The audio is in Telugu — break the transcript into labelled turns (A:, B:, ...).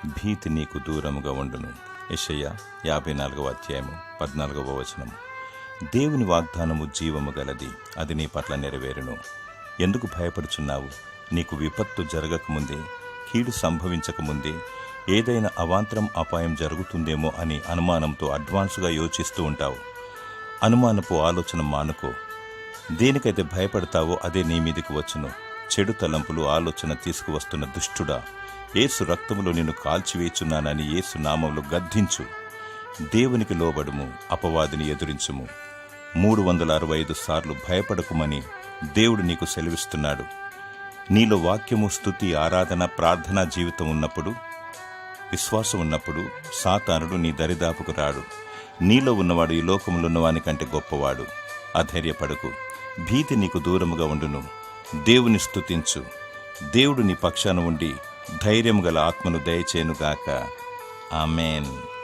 A: భీతి నీకు దూరముగా ఉండును. యెషయా 54:14. దేవుని వాగ్దానము జీవము గలది, అది నీ పట్ల నెరవేరును. ఎందుకు భయపడుచున్నావు? నీకు విపత్తు జరగకముందే, కీడు సంభవించకముందే ఏదైనా అవాంతరం అపాయం జరుగుతుందేమో అని అనుమానంతో అడ్వాన్స్గా యోచిస్తూ ఉంటావు. అనుమానపు ఆలోచన మానుకో. దేనికైతే భయపడతావో అదే నీ మీదికి వచ్చును. చెడు తలంపులు ఆలోచన తీసుకువస్తున్న దుష్టుడా, యేసు రక్తములో నిన్ను కాల్చివేచున్నానని యేసు నామములో గద్దించు. దేవునికి లోబడుము, అపవాదిని ఎదురించుము. 365 సార్లు భయపడకుమని దేవుడు నీకు సెలవిస్తున్నాడు. నీలో వాక్యము, స్తుతి, ఆరాధన, ప్రార్థనా జీవితం ఉన్నప్పుడు, విశ్వాసం ఉన్నప్పుడు సాతానుడు నీ దరిదాపుకు రాడు. నీలో ఉన్నవాడు ఈ లోకంలో ఉన్నవాని కంటే గొప్పవాడు. అధైర్యపడకు. భీతి నీకు దూరముగా ఉండును. దేవుని స్తుతించు. దేవుడు నీ పక్షాన ఉండి ధైర్యము గల ఆత్మను దయచేయునుగాక. ఆమేన్.